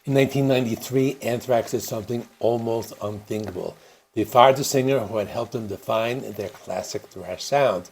In 1993, Anthrax did something almost unthinkable. They fired the singer who had helped them define their classic thrash sound.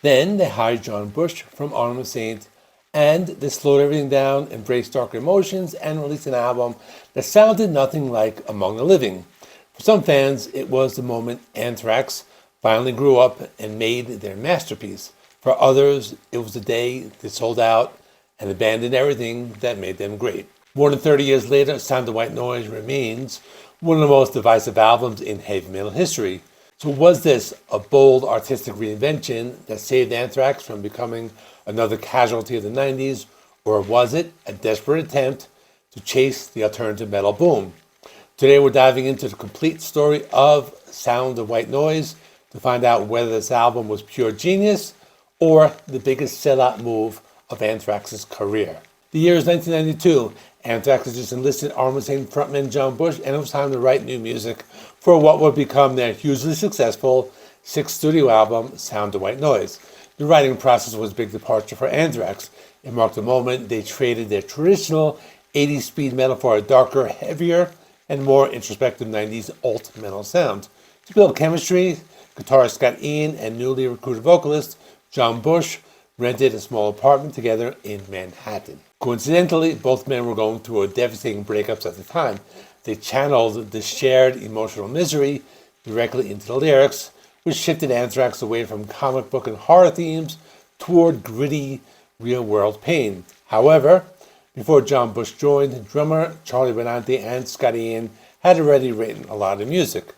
Then they hired John Bush from Arm Saint, and they slowed everything down, embraced darker emotions, and released an album that sounded nothing like Among the Living. For some fans, it was the moment Anthrax finally grew up and made their masterpiece. For others, it was the day they sold out and abandoned everything that made them great. More than 30 years later, Sound of White Noise remains one of the most divisive albums in heavy metal history. So was this a bold artistic reinvention that saved Anthrax from becoming another casualty of the 90s, or was it a desperate attempt to chase the alternative metal boom? Today we're diving into the complete story of Sound of White Noise to find out whether this album was pure genius or the biggest sellout move of Anthrax's career. The year is 1992. Anthrax had just enlisted Arm Saint frontman John Bush, and it was time to write new music for what would become their hugely successful sixth studio album, Sound of White Noise. The writing process was a big departure for Anthrax. It marked the moment they traded their traditional 80s speed metal for a darker, heavier, and more introspective 90s alt metal sound. To build chemistry, guitarist Scott Ian and newly recruited vocalist John Bush rented a small apartment together in Manhattan. Coincidentally, both men were going through a devastating breakups at the time. They channeled the shared emotional misery directly into the lyrics, which shifted Anthrax away from comic book and horror themes toward gritty, real-world pain. However, before John Bush joined, drummer Charlie Benante and Scott Ian had already written a lot of music.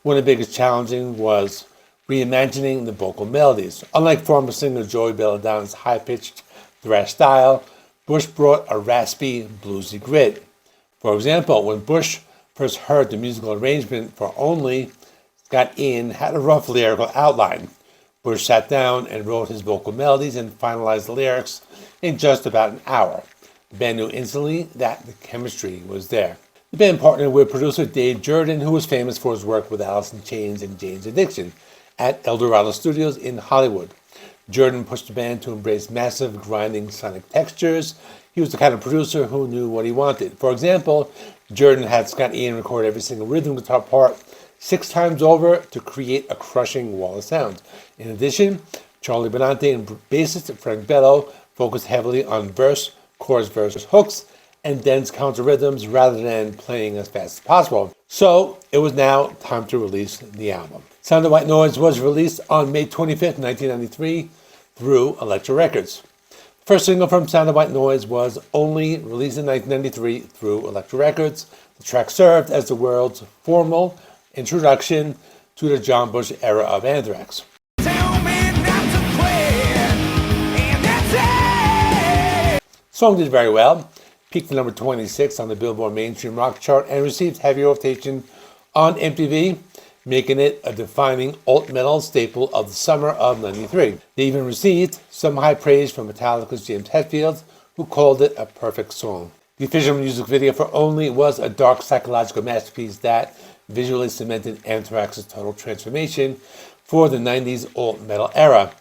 One of the biggest challenges was reimagining the vocal melodies. Unlike former singer Joey Belladonna's high-pitched thrash style, Bush brought a raspy, bluesy grit. For example, when Bush first heard the musical arrangement for Only, Scott Ian had a rough lyrical outline. Bush sat down and wrote his vocal melodies and finalized the lyrics in just about an hour. The band knew instantly that the chemistry was there. The band partnered with producer Dave Jerden, who was famous for his work with Alice in Chains and Jane's Addiction, at Eldorado Studios in Hollywood. Jerden pushed the band to embrace massive, grinding sonic textures. He was the kind of producer who knew what he wanted. For example, Jerden had Scott Ian record every single rhythm guitar part 6 times over to create a crushing wall of sound. In addition, Charlie Benante and bassist Frank Bello focused heavily on verse, chorus, verse, hooks, and dense counter rhythms rather than playing as fast as possible. So it was now time to release the album. Sound of White Noise was released on May 25th, 1993 through Elektra Records. The first single from Sound of White Noise was Only, released in 1993 through Elektra Records. The track served as the world's formal introduction to the John Bush era of Anthrax. The song did very well, peaked at number 26 on the Billboard Mainstream Rock chart and received heavy rotation on MTV, making it a defining alt-metal staple of the summer of '93. They even received some high praise from Metallica's James Hetfield, who called it a perfect song. The official music video for Only was a dark psychological masterpiece that visually cemented Anthrax's total transformation for the 90s alt-metal era.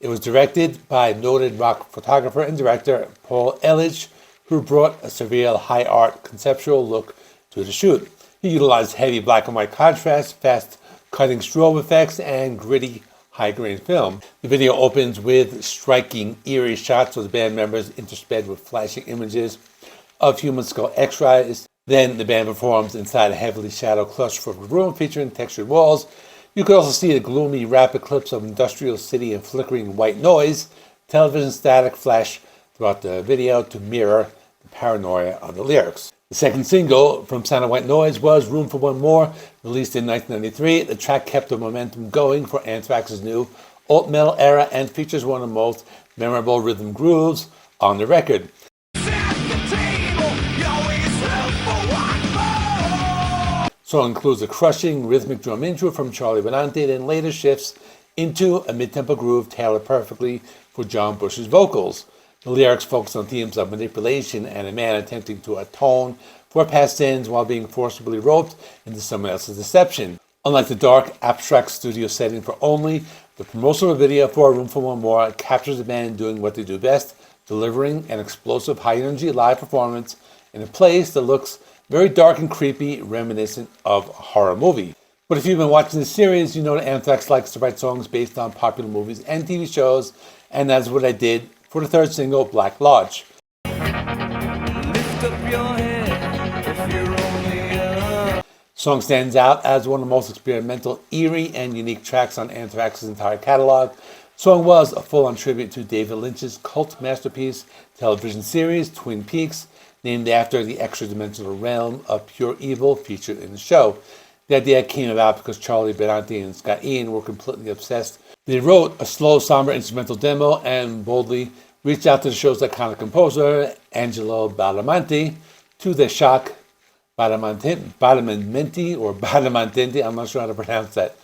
It was directed by noted rock photographer and director Paul Ehrlich, who brought a surreal high art conceptual look to the shoot. He utilized heavy black and white contrast, fast-cutting strobe effects, and gritty, high-grain film. The video opens with striking, eerie shots of the band members intersped with flashing images of human skull X-rays. Then the band performs inside a heavily shadowed claustrophobic room featuring textured walls. You could also see the gloomy, rapid clips of industrial city and flickering white noise. Television static flash throughout the video to mirror the paranoia on the lyrics. The second single from Sound of White Noise was Room for One More, released in 1993. The track kept the momentum going for Anthrax's new alt-metal era and features one of the most memorable rhythm grooves on the record. The song includes a crushing rhythmic drum intro from Charlie Benante, then later shifts into a mid-tempo groove tailored perfectly for John Bush's vocals. The lyrics focus on themes of manipulation and a man attempting to atone for past sins while being forcibly roped into someone else's deception. Unlike the dark, abstract studio setting for Only, the promotional video for Room for One More captures the band doing what they do best, delivering an explosive, high-energy live performance in a place that looks Very dark and creepy, reminiscent of a horror movie. But if you've been watching the series, you know that Anthrax likes to write songs based on popular movies and TV shows, and that's what I did for the third single, Black Lodge. Lift up your head if you're only up. Song stands out as one of the most experimental, eerie, and unique tracks on Anthrax's entire catalog. Song was a full-on tribute to David Lynch's cult masterpiece television series, Twin Peaks, named after the extra-dimensional realm of pure evil featured in the show. The idea came about because Charlie Benante and Scott Ian were completely obsessed. They wrote a slow, somber instrumental demo and boldly reached out to the show's iconic composer, Angelo Badalamenti. To their shock, Badalamenti, I'm not sure how to pronounce that.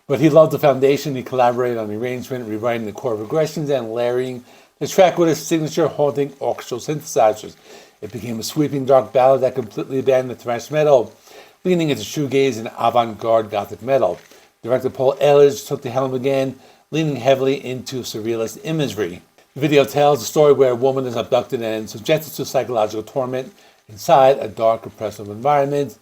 But he loved the foundation. He collaborated on the arrangement, rewriting the chord progressions, and layering the track with his signature haunting orchestral synthesizers. It became a sweeping dark ballad that completely abandoned thrash metal, leaning into shoegaze and avant-garde gothic metal. Director Paul Ehrlich took the helm again, leaning heavily into surrealist imagery. The video tells a story where a woman is abducted and subjected to psychological torment inside a dark, oppressive environment.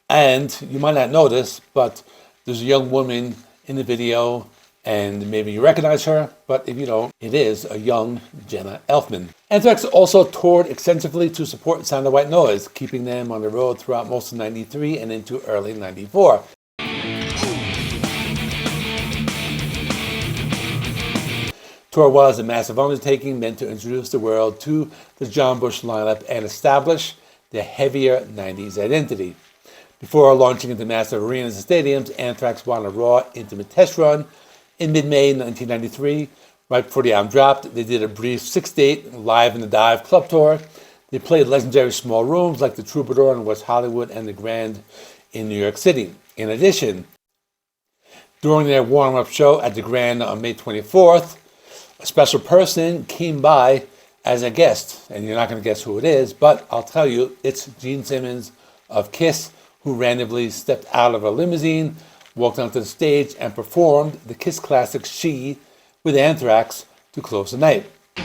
And you might not notice, but there's a young woman in the video, and maybe you recognize her, but if you don't, it is a young Jenna Elfman. Anthrax also toured extensively to support Sound of White Noise, keeping them on the road throughout most of '93 and into early '94. Tour was a massive undertaking meant to introduce the world to the John Bush lineup and establish their heavier '90s identity. Before launching into massive arenas and stadiums, Anthrax went on a raw, intimate test run. In mid-May 1993, right before the album dropped, they did a brief 6-date Live in the Dive club tour. They played legendary small rooms like the Troubadour in West Hollywood and the Grand in New York City. In addition, during their warm-up show at the Grand on May 24th, a special person came by as a guest, and you're not going to guess who it is, but I'll tell you, it's Gene Simmons of Kiss, who randomly stepped out of a limousine, walked onto the stage, and performed the Kiss classic She with Anthrax to close the night. The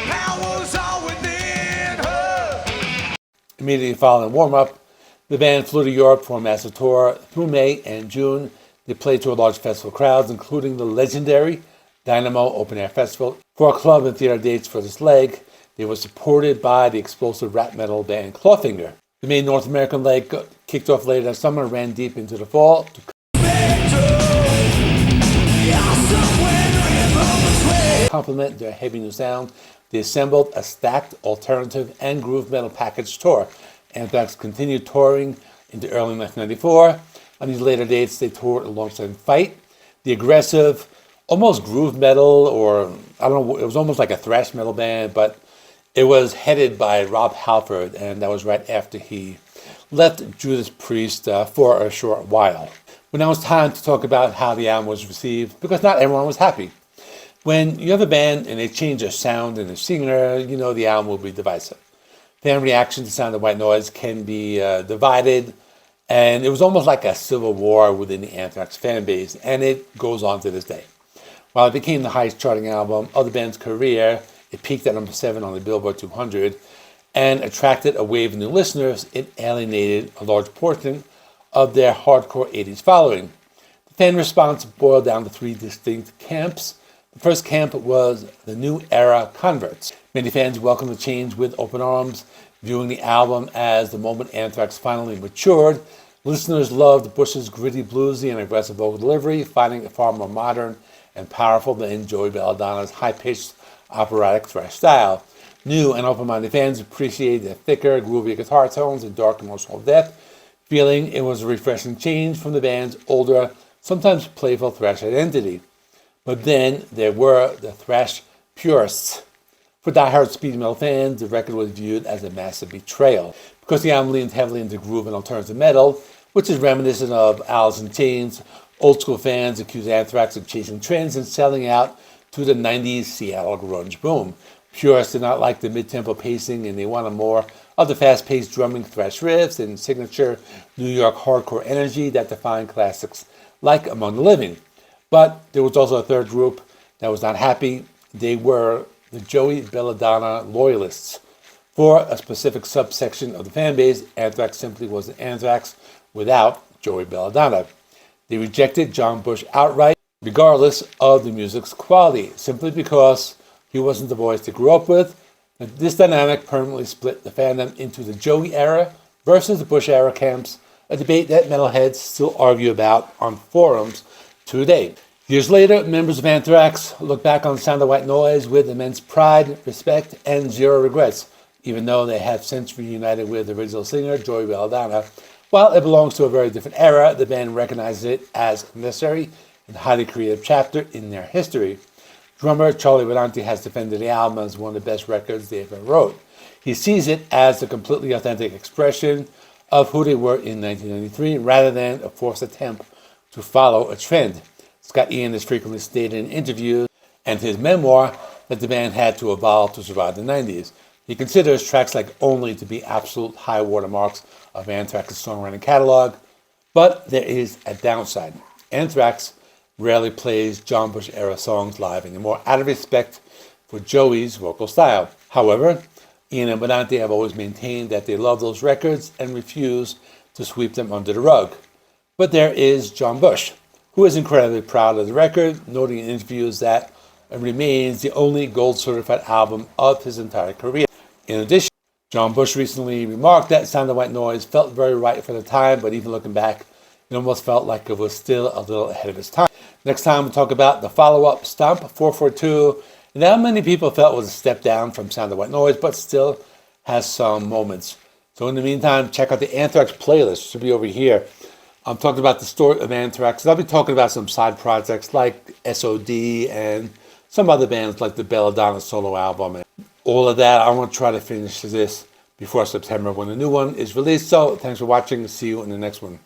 powers are within her. Immediately following warm-up, the band flew to Europe for a massive tour. Through May and June, they played to large festival crowds, including the legendary Dynamo Open Air Festival. For club and theater dates for this leg, they were supported by the explosive rap metal band Clawfinger. The main North American leg kicked off later that summer and ran deep into the fall. To complement their heavy new sound, they assembled a stacked alternative and groove metal package tour. Anthrax continued touring into early 1994. On these later dates, they toured alongside Fight, the aggressive, almost groove metal, or I don't know, it was almost like a thrash metal band, but it was headed by Rob Halford, and that was right after he left Judas Priest for a short while. But now it's time to talk about how the album was received, because not everyone was happy. When you have a band and they change their sound and their singer, you know the album will be divisive. Fan reaction to Sound of White Noise can be divided, and it was almost like a civil war within the Anthrax fan base, and it goes on to this day. While it became the highest charting album of the band's career, it peaked at number 7 on the Billboard 200 and attracted a wave of new listeners. It alienated a large portion of their hardcore 80s following. The fan response boiled down to 3 distinct camps. The first camp was the new era converts. Many fans welcomed the change with open arms, viewing the album as the moment Anthrax finally matured. Listeners loved Bush's gritty, bluesy, and aggressive vocal delivery, finding it far more modern and powerful than Joey Belladonna's high-pitched operatic thrash style. New and open-minded fans appreciated the thicker, groovier guitar tones and dark emotional depth, feeling it was a refreshing change from the band's older, sometimes playful thrash identity. But then there were the thrash purists. For diehard speed metal fans, the record was viewed as a massive betrayal, because the album leaned heavily into groove and alternative metal, which is reminiscent of Alice in Chains. Old school fans accused Anthrax of chasing trends and selling out to the 90s Seattle grunge boom. Purists did not like the mid-tempo pacing, and they wanted more of the fast-paced drumming thrash riffs and signature New York hardcore energy that defined classics like Among the Living. But there was also a third group that was not happy. They were the Joey Belladonna loyalists. For a specific subsection of the fan base, Anthrax simply wasn't Anthrax without Joey Belladonna. They rejected John Bush outright, regardless of the music's quality, simply because he wasn't the voice they grew up with. This dynamic permanently split the fandom into the Joey era versus the Bush era camps, a debate that metalheads still argue about on forums today. Years later, members of Anthrax look back on Sound of White Noise with immense pride, respect, and zero regrets, even though they have since reunited with the original singer, Joey Belladonna. While it belongs to a very different era, the band recognizes it as necessary and highly creative chapter in their history. Drummer Joey Belladonna has defended the album as one of the best records they ever wrote. He sees it as a completely authentic expression of who they were in 1993, rather than a forced attempt to follow a trend. Scott Ian has frequently stated in interviews and his memoir that the band had to evolve to survive the 90s. He considers tracks like Only to be absolute high watermarks of Anthrax's songwriting catalog, but there is a downside. Anthrax rarely plays John Bush-era songs live anymore, out of respect for Joey's vocal style. However, Ian and Benante have always maintained that they love those records and refuse to sweep them under the rug. But there is John Bush, who is incredibly proud of the record, noting in interviews that it remains the only gold-certified album of his entire career. In addition, John Bush recently remarked that Sound of White Noise felt very right for the time, but even looking back, it almost felt like it was still a little ahead of its time. Next time, we'll talk about the follow-up, Stomp 442, and how many people felt was a step down from Sound of White Noise, but still has some moments. So in the meantime, check out the Anthrax playlist. It should be over here. I'm talking about the story of Anthrax, and I'll be talking about some side projects like SOD and some other bands like the Belladonna solo album. And all of that, I want to try to finish this before September when the new one is released. So thanks for watching. See you in the next one.